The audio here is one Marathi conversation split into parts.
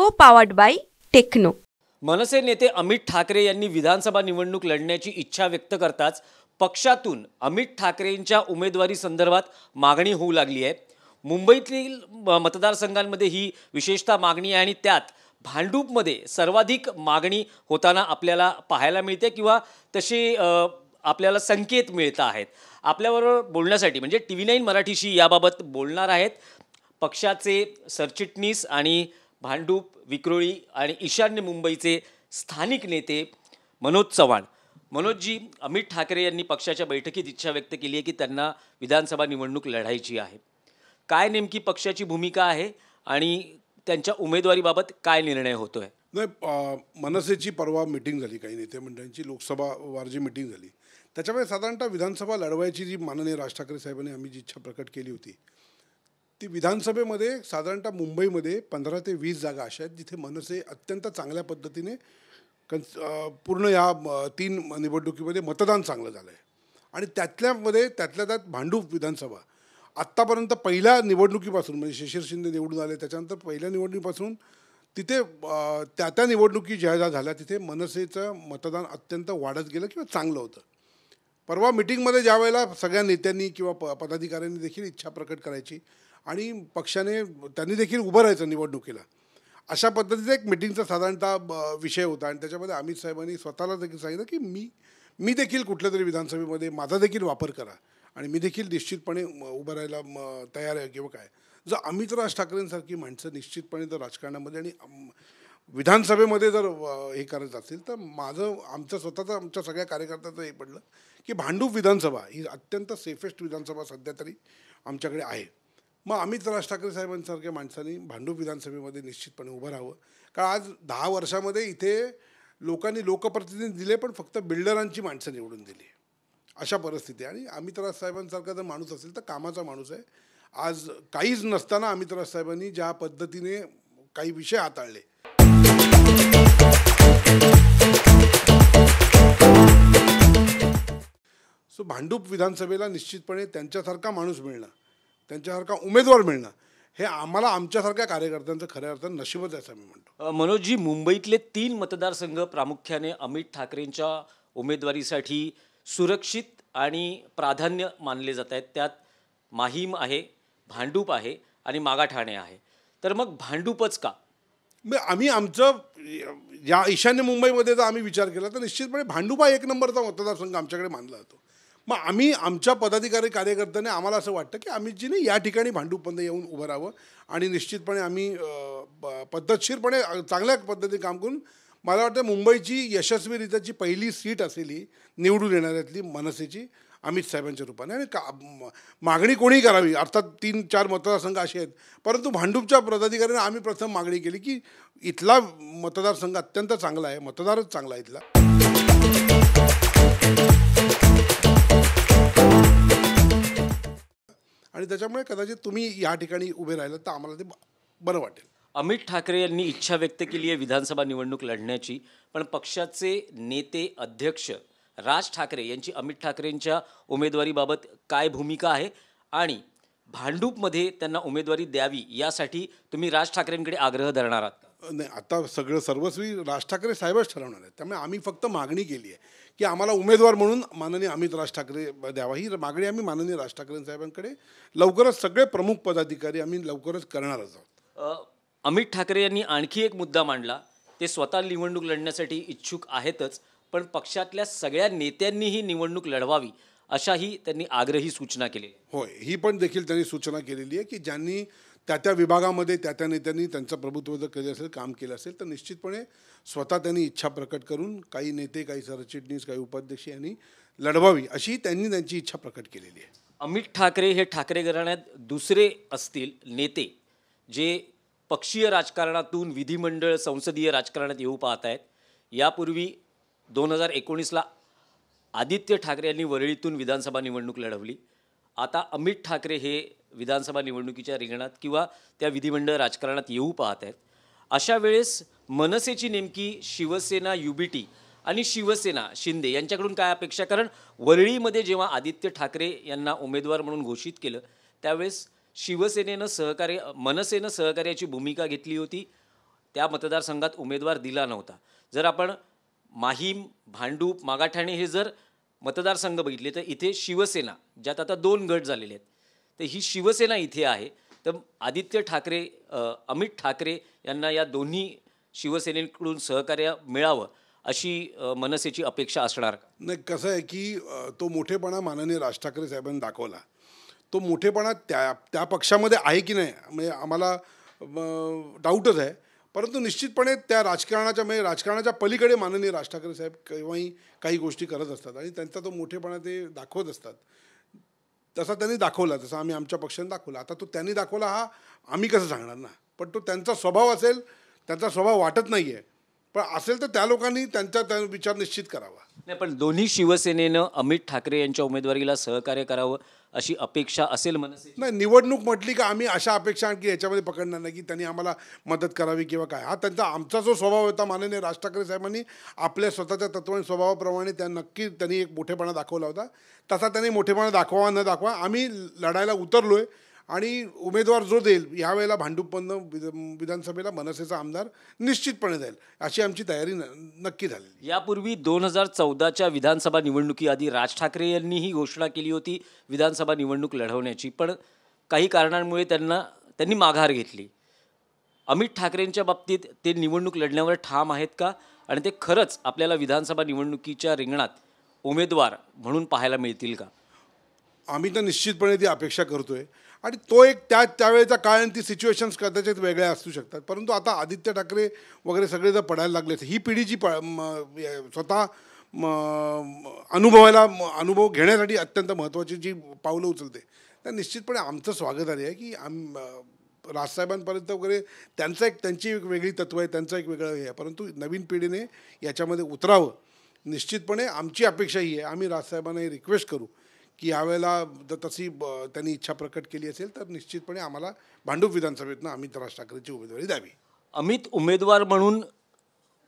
Co-powered by techno. मनसे नेते अमित ठाकरे यांनी विधानसभा निवडणूक लढण्याची इच्छा व्यक्त करताच पक्षातून अमित ठाकरेंच्या उमेदवारी संदर्भात मागणी होऊ लागली आहे. मुंबईतील मतदारसंघांमध्ये ही विशेषतः मागणी आहे आणि त्यात भांडूपमध्ये सर्वाधिक मागणी होताना आपल्याला पाहायला मिळते किंवा तसे आपल्याला संकेत मिळत आहेत. आपल्याबरोबर बोलण्यासाठी म्हणजे TV9 मराठीशी याबाबत बोलणार आहेत पक्षाचे सरचिटणीस आणि भांडूप, विक्रोळी आणि ईशान्य मुंबईचे स्थानिक नेते मनोज चव्हाण. मनोजजी, अमित ठाकरे यांनी पक्षाच्या बैठकीत इच्छा व्यक्त केली आहे की त्यांना विधानसभा निवडणूक लढायची आहे. काय नेमकी पक्षाची भूमिका आहे आणि त्यांच्या उमेदवारीबाबत काय निर्णय होतोय? नाही, मनसेची परवा मीटिंग झाली, काही नेते मंडळांची लोकसभावार जी मीटिंग झाली त्याच्यामुळे साधारणतः विधानसभा लढवायची जी माननीय राज ठाकरे साहेबांनी आम्ही जी इच्छा प्रकट केली होती ती विधानसभेमध्ये साधारणतः मुंबईमध्ये 15 ते 20 जागा अशा आहेत जिथे मनसे अत्यंत चांगल्या पद्धतीने पूर्ण या 3 निवडणुकीमध्ये मतदान चांगलं झालं आहे. आणि त्यातल्या त्यात भांडूप विधानसभा आत्तापर्यंत पहिल्या निवडणुकीपासून म्हणजे शिशिर शिंदे निवडून आले त्याच्यानंतर पहिल्या निवडणुकीपासून तिथे त्या निवडणुकी ज्या झाल्या तिथे मनसेचं मतदान अत्यंत वाढत गेलं किंवा चांगलं होतं. परवा मिटिंगमध्ये ज्या वेळेला सगळ्या नेत्यांनी किंवा पदाधिकाऱ्यांनी देखील इच्छा प्रकट करायची आणि पक्षाने त्यांनी देखील उभं राहायचं निवडणुकीला, अशा पद्धतीचा एक मिटिंगचा साधारणतः विषय होता. आणि त्याच्यामध्ये अमित साहेबांनी स्वतःला देखील सांगितलं की मी देखील कुठल्या तरी विधानसभेमध्ये माझा देखील वापर करा आणि मी देखील निश्चितपणे उभं राहायला तयार आहे किंवा काय. जर अमित राज ठाकरेंसारखी माणसं निश्चितपणे जर राजकारणामध्ये आणि विधानसभेमध्ये जर हे करत असेल तर आमच्या सगळ्या कार्यकर्त्यांचं हे पडलं की भांडूप विधानसभा ही अत्यंत सेफेस्ट विधानसभा सध्या तरी आमच्याकडे आहे. मग अमित राज ठाकरे साहेबांसारख्या माणसांनी भांडूप विधानसभेमध्ये निश्चितपणे उभं राहावं. कारण आज 10 वर्षामध्ये इथे लोकांनी लोकप्रतिनिधी दिले पण फक्त बिल्डरांची माणसं निवडून दिली, अशा परिस्थिती. आणि अमित राज साहेबांसारखा जर माणूस असेल तर कामाचा माणूस आहे. आज काहीच नसताना अमित राज साहेबांनी ज्या पद्धतीने काही विषय हाताळले भांडूप विधानसभेला निश्चितपणे त्यांच्यासारखा माणूस मिळणं, त्यांच्यासारखा उमेदवार मिळणं हे आम्हाला आमच्यासारख्या कार्यकर्त्यांचं खऱ्या अर्थानं नशीबच आहे असं मी म्हणतो. मनोजजी, मुंबईतले 3 मतदारसंघ प्रामुख्याने अमित ठाकरेंच्या उमेदवारीसाठी सुरक्षित आणि प्राधान्य मानले जात आहेत. त्यात माहीम आहे, भांडूप आहे आणि मागाठाणे आहे. तर मग भांडूपच का? आम्ही आमचं या ईशान्य मुंबईमध्ये जर आम्ही विचार केला तर निश्चितपणे भांडूप हा 1 नंबरचा मतदारसंघ आमच्याकडे मानला जातो. मग आम्ही आमच्या पदाधिकारी कार्यकर्त्यांनी आम्हाला असं वाटतं की अमितजीने या ठिकाणी भांडूपमध्ये येऊन उभं राहावं आणि निश्चितपणे आम्ही पद्धतशीरपणे चांगल्या पद्धतीने काम करून मला वाटतं मुंबईची यशस्वीरित्याची पहिली सीट असेली निवडून येणाऱ्यातली मनसेची अमित साहेबांच्या रूपाने. आणि मागणी कोणी करावी, अर्थात 3-4 मतदारसंघ असे आहेत, परंतु भांडूपच्या पदाधिकाऱ्यांना आम्ही प्रथम मागणी केली की इथला मतदारसंघ अत्यंत चांगला आहे, मतदारच चांगला आहे इथला. आणि त्याच्यामुळे कदाचित तुम्ही या ठिकाणी उभे राहिलं तर आम्हाला ते बरं वाटेल. अमित ठाकरे यांनी इच्छा व्यक्त केली आहे विधानसभा निवडणूक लढण्याची, पण पक्षाचे नेते अध्यक्ष राज ठाकरे यांची अमित ठाकरेंच्या उमेदवारीबाबत काय भूमिका आहे आणि भांडूपमध्ये त्यांना उमेदवारी द्यावी यासाठी तुम्ही राज ठाकरेंकडे आग्रह धरणार आहात? नाही, आता सर्वस्वी राज ठाकरे साहेबच ठरवणार आहेत. त्यामुळे आम्ही फक्त मागणी केली आहे की आम्हाला उमेदवार म्हणून माननीय अमित राज ठाकरे द्यावा. ही मागणी आम्ही माननीय राज ठाकरे साहेबांकडे लवकरच सगळे प्रमुख पदाधिकारी आम्ही लवकरच करणारच आहोत. अमित ठाकरे यांनी आणखी एक मुद्दा मांडला, ते स्वतः निवडणूक लढण्यासाठी इच्छुक आहेतच, पण पक्षातल्या सगळ्या नेत्यांनीही निवडणूक लढवावी अशाही त्यांनी आग्रही सूचना केली. होय, ही पण देखील त्यांनी सूचना केलेली आहे की ज्यांनी त्या विभागामध्ये त्या नेत्यांनी त्यांचं प्रभुत्व जर केलं असेल, काम केलं असेल तर निश्चितपणे स्वतः त्यांनी इच्छा प्रकट करून काही नेते, काही सरचिटणीस, काही उपाध्यक्ष यांनी लढवावी अशी त्यांनी त्यांची इच्छा प्रकट केलेली आहे. अमित ठाकरे हे ठाकरे घराण्यात दुसरे असतील नेते जे पक्षीय राजकारणातून विधिमंडळ संसदीय राजकारणात येऊ पाहत आहेत. यापूर्वी 2019ला आदित्य ठाकरे यांनी वरळीतून विधानसभा निवडणूक लढवली. आता अमित ठाकरे हे विधानसभा निवडणुकीच्या रिंगणात किंवा त्या विधिमंडळ राजकारणात येऊ पाहत आहेत. अशा वेळेस मनसेची नेमकी शिवसेना UBT आणि शिवसेना शिंदे यांच्याकडून काय अपेक्षा? कारण वरळीमध्ये जेव्हा आदित्य ठाकरे यांना उमेदवार म्हणून घोषित केलं त्यावेळेस शिवसेनेनं मनसेनं सहकार्याची भूमिका घेतली होती. त्या मतदारसंघात उमेदवार दिला नव्हता. जर आपण माहीम, भांडूप, मागाठाणे हे जर मतदारसंघ बघितले तर इथे शिवसेना, ज्यात आता 2 गट झालेले आहेत, तर ही शिवसेना इथे आहे. तर आदित्य ठाकरे, अमित ठाकरे यांना या दोन्ही शिवसेनेकडून सहकार्य मिळावं अशी मनसेची अपेक्षा असणार का? नाही, कसं आहे की तो मोठेपणा माननीय राज ठाकरे साहेबांनी दाखवला. तो मोठेपणा त्या पक्षामध्ये आहे की नाही म्हणजे आम्हाला डाऊटच आहे. परंतु निश्चितपणे त्या राजकारणाच्या पलीकडे माननीय राज ठाकरे साहेब केव्हाही काही गोष्टी करत असतात आणि त्यांचा तो मोठेपणा ते दाखवत असतात. तसा त्यांनी दाखवला, तसा आम्ही आमच्या पक्षाने दाखवला. आता तो त्यांनी दाखवला हा आम्ही कसं सांगणार ना, पण तो त्यांचा स्वभाव असेल, त्यांचा स्वभाव वाटत नाही आहे, पण असेल तर त्या लोकांनी त्यांचा विचार निश्चित करावा. नाही, पण दोन्ही शिवसेनेनं अमित ठाकरे यांच्या उमेदवारीला सहकार्य करावं अशी अपेक्षा असेल मनसे? नाही, निवडणूक म्हटली का आम्ही अशा अपेक्षा आणखी याच्यामध्ये पकडणार नाही की त्यांनी आम्हाला मदत करावी किंवा काय. हा आमचा जो स्वभाव होता माननीय राज ठाकरे साहेबांनी आपल्या स्वतःच्या तत्व आणि स्वभावाप्रमाणे त्यांनी एक मोठेपणा दाखवला होता. तसा त्यांनी मोठेपणा दाखवा न दाखवा आम्ही लढायला उतरलो आहे आणि उमेदवार जो देईल यावेळेला भांडूपमधनं विधानसभेला मनसेचा आमदार निश्चितपणे जाईल अशी आमची तयारी नक्की झाली. यापूर्वी 2014च्या विधानसभा निवडणुकीआधी राज ठाकरे यांनी ही घोषणा केली होती विधानसभा निवडणूक लढवण्याची, पण काही कारणांमुळे त्यांनी माघार घेतली. अमित ठाकरेंच्या बाबतीत ते निवडणूक लढण्यावर ठाम आहेत का आणि ते खरंच आपल्याला विधानसभा निवडणुकीच्या रिंगणात उमेदवार म्हणून पाहायला मिळतील का? आम्ही तर निश्चितपणे ती अपेक्षा करतोय आणि तो एक त्यावेळेचा काळ आणि ती सिच्युएशन्स कदाचित वेगळ्या असू शकतात. परंतु आता आदित्य ठाकरे वगैरे सगळे जर पडायला लागले ही पिढी जी स्वतः अनुभव घेण्यासाठी अत्यंत महत्त्वाची जी पावलं उचलते तर निश्चितपणे आमचं स्वागत आहे की राजसाहेबांपर्यंत वगैरे त्यांची एक वेगळी तत्त्व आहे, त्यांचं एक वेगळं हे आहे. परंतु नवीन पिढीने याच्यामध्ये उतरावं निश्चितपणे आमची अपेक्षा ही आहे. आम्ही राजसाहेबांना हे रिक्वेस्ट करू की यावेळेला जर तशी त्यांनी इच्छा प्रकट केली असेल तर निश्चितपणे आम्हाला भांडूप विधानसभेतनं अमित राज ठाकरेंची उमेदवारी द्यावी. अमित उमेदवार म्हणून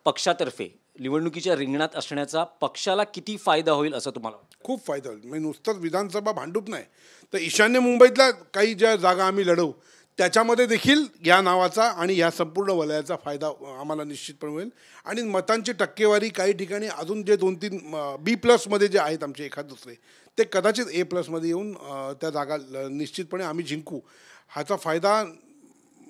पक्षातर्फे निवडणुकीच्या रिंगणात असण्याचा पक्षाला किती फायदा होईल असं तुम्हाला वाटतं? खूप फायदा होईल. म्हणजे नुसतंच विधानसभा भांडूप नाही तर ईशान्य मुंबईतल्या काही ज्या जागा आम्ही लढवू त्याच्यामध्ये देखील या नावाचा आणि या संपूर्ण वलयाचा फायदा आम्हाला निश्चितपणे होईल. आणि मतांची टक्केवारी काही ठिकाणी अजून जे 2-3 B+मध्ये जे आहेत आमचे एखाद दुसरे ते कदाचित A+मध्ये येऊन त्या जागा निश्चितपणे आम्ही जिंकू. ह्याचा फायदा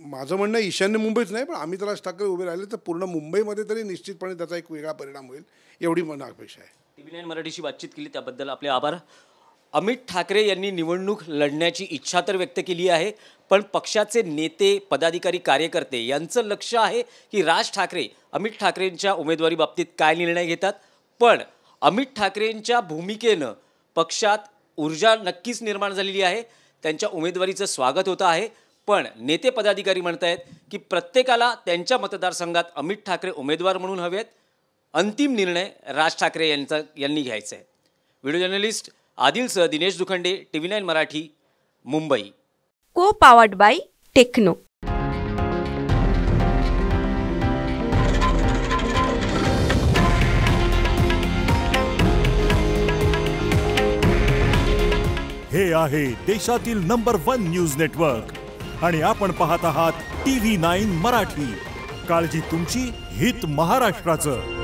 माझं म्हणणं ईशान्य मुंबईच नाही पण अमित राज ठाकरे उभे राहिले तर पूर्ण मुंबईमध्ये तरी निश्चितपणे त्याचा एक वेगळा परिणाम होईल एवढी मला अपेक्षा आहे. TV9 मराठीशी बातचीत केली त्याबद्दल आपले आभार. अमित ठाकरे यांनी निवडणूक लढण्याची इच्छा तर व्यक्त केली आहे, पण पक्षाचे नेते, पदाधिकारी, कार्यकर्ते यांचं लक्ष आहे की राज ठाकरे अमित ठाकरेंच्या उमेदवारी बाबतीत काय निर्णय घेतात. पण अमित ठाकरेंच्या भूमिकेनं पक्षात ऊर्जा नक्कीच निर्माण झालेली आहे. त्यांच्या उमेदवारीचं स्वागत होतं आहे. पण नेते, पदाधिकारी म्हणत आहेत की प्रत्येकाला त्यांच्या मतदारसंघात अमित ठाकरे उमेदवार म्हणून हवेत. अंतिम निर्णय राज ठाकरे यांनी घ्यायचा आहे. व्हिडिओ जर्नलिस्ट आदिलसह Dinesh Dukhande, TV9 Marathi, Mumbai. Co powered bye techno. हे आहे देशातील नंबर 1 न्यूज नेटवर्क आणि आपण पाहत आहात TV9 मराठी. काळजी तुमची, हित महाराष्ट्राचं.